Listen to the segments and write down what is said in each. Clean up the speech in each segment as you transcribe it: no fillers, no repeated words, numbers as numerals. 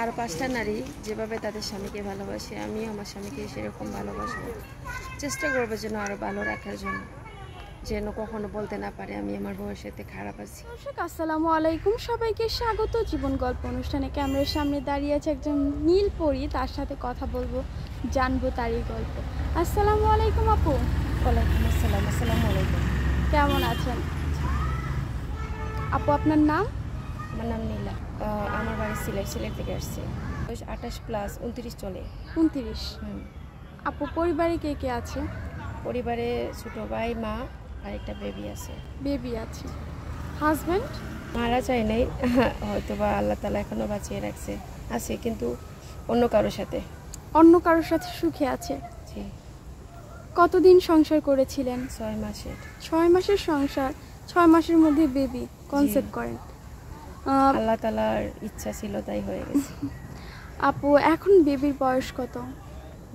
আর 5টা নারী যেভাবে তাদের স্বামীকে ভালোবাসে, আমিও আমার স্বামীকে সেরকম ভালোবাসবো। চেষ্টা করবো যেন আরও ভালো রাখার জন্য, যেন কখনো বলতে না পারে আমি আমার বউয়ের সাথে খারাপ আছি। দর্শক আসসালামু আলাইকুম, সবাইকে স্বাগত জীবন গল্প অনুষ্ঠানে। ক্যামেরার সামনে দাঁড়িয়ে আছে একজন নীল পরী, তার সাথে কথা বলবো, জানবো তারই গল্প। আসসালামু আলাইকুম আপু। ওয়ালাইকুম আসসালাম। আসসালামু আলাইকুম। কেমন আছেন আপু? আপনার নাম? আমার নাম নীলা। আমার বাড়ি সিলেট থেকে আসছে। বয়স 28+, 29 চলে। 29। আপু পরিবারে কে কে আছে? পরিবারে ছোট ভাই, মা আর একটা বেবি আছে। বেবি আছে। হাজব্যান্ড মারা যায় নাই, হয়তো বা আল্লাহ তাআলা এখনো বাঁচিয়ে রাখছে, আছে কিন্তু অন্য কারোর সাথে। অন্য কারোর সাথে সুখে আছে? জি। কতদিন সংসার করেছিলেন? 6 মাসের। 6 মাসের সংসার, 6 মাসের মধ্যে বেবি কনসেপ্ট করেন। আল্লাহ তাআলার ইচ্ছা ছিল তাই হয়ে গেছে। আপু এখন বেবির বয়স কত?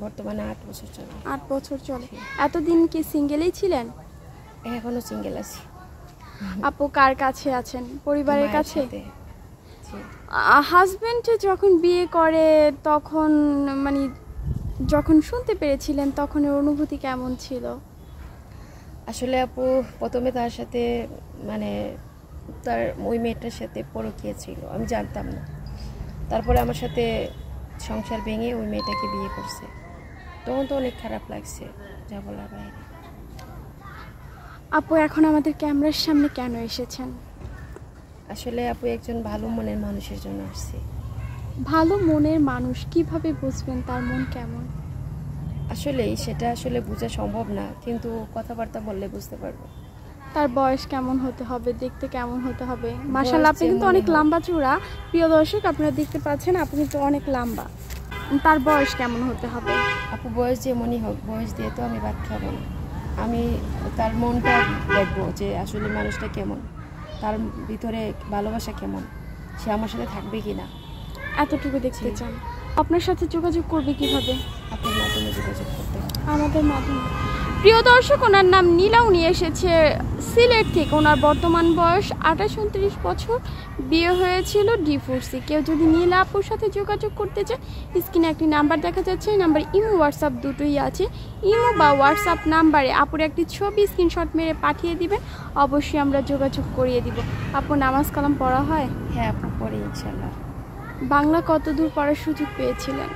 বর্তমানে 8 বছর চলে। 8 বছর চলে। এতদিন কি সিঙ্গেলই ছিলেন? এখনো সিঙ্গেল আছি। আপু কার কাছে আছেন? পরিবারের কাছে? জি। হাজবেন্ড যখন বিয়ে করে তখন মানে যখন শুনতে পেরেছিলেন তখন এর অনুভূতি কেমন ছিল? আসলে আপু প্রথমে তার সাথে মানে তার ওই মেয়েটার সাথে পরকীয়া ছিল, আমি জানতাম না। তারপরে আমার সাথে সংসার ভেঙে ওই মেয়েটাকে বিয়ে করছে, তখন তো অনেক খারাপ লাগছে, যা বলার বাইরে। আপু এখন আমাদের ক্যামেরার সামনে কেন এসেছেন? আসলে আপু একজন ভালো মনের মানুষের জন্য আসছি। ভালো মনের মানুষ কিভাবে বুঝবেন তার মন কেমন? আসলেই সেটা আসলে বোঝা সম্ভব না, কিন্তু কথাবার্তা বললে বুঝতে পারবো। তার বয়স কেমন হতে হবে, দেখতে কেমন হতে হবে? মাশাআল্লাহ, আপনি কিন্তু অনেক লম্বা চূড়া। প্রিয় দর্শক, আপনারা দেখতে পাচ্ছেন আপনি কিন্তু অনেক লম্বা। তার বয়স কেমন হতে হবে? আপু বয়স যেমনই হোক, বয়স দিয়ে তো আমি ভাত খাবো না। আমি তার মনটা দেখবো যে আসলে মানুষটা কেমন, তার ভিতরে ভালোবাসা কেমন, সে আমার সাথে থাকবে কি না, এতটুকু দেখতে চান। আপনার সাথে যোগাযোগ করবে কিভাবে? আপনার মাধ্যমে যোগাযোগ করতে। আমাদের মাধ্যমে। প্রিয় দর্শক, ওনার নাম নীলা, উনি এসেছে সিলেট থেকে। ওনার বর্তমান বয়স 28-29 বছর, বিয়ে হয়েছিল ডিভোর্সে। কেউ যদি নীলা আপুর সাথে যোগাযোগ করতে চান, স্ক্রিনে একটি নাম্বার দেখা যাচ্ছে, এই নাম্বার ইমো হোয়াটসঅ্যাপ দুটোই আছে। ইমো বা হোয়াটসঅ্যাপ নাম্বারে আপুর একটি ছবি স্ক্রিনশট মেরে পাঠিয়ে দিবেন, অবশ্যই আমরা যোগাযোগ করিয়ে দিব। আপু নামাজ কালাম পড়া হয়? হ্যাঁ আপু পড়ি ইনশাল্লাহ। বাংলা কতদূর পড়ার সুযোগ পেয়েছিলেন?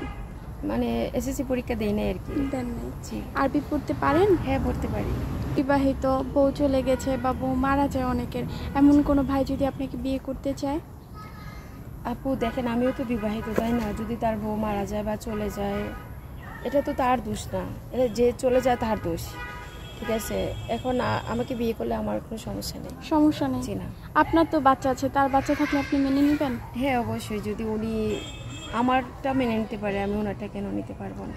মানে এসএসসি পরীক্ষা দেই নাই আর কি। দেন নাই? জি। আরবি পড়তে পারেন? হ্যাঁ পড়তে পারি। বিবাহিত, বউ চলে গেছে বা বউ মারা যায় অনেকের, এমন কোনো ভাই যদি আপনাকে বিয়ে করতে চায়? আপু দেখেন, আমিও তো বিবাহিত, তাই না? যদি তার বউ মারা যায় বা চলে যায়, এটা তো তার দোষ না, এটা যে চলে যায় তার দোষ। ঠিক আছে, এখন আমাকে বিয়ে করলে আমার কোনো সমস্যা নেই। সমস্যা নেই? জি না। আপনার তো বাচ্চা আছে, তার বাচ্চা থাকলে আপনি মেনে নেবেন? হ্যাঁ অবশ্যই, যদি উনি আমারটা মেনে নিতে পারে, আমি ওনারটা কেন নিতে পারবো না?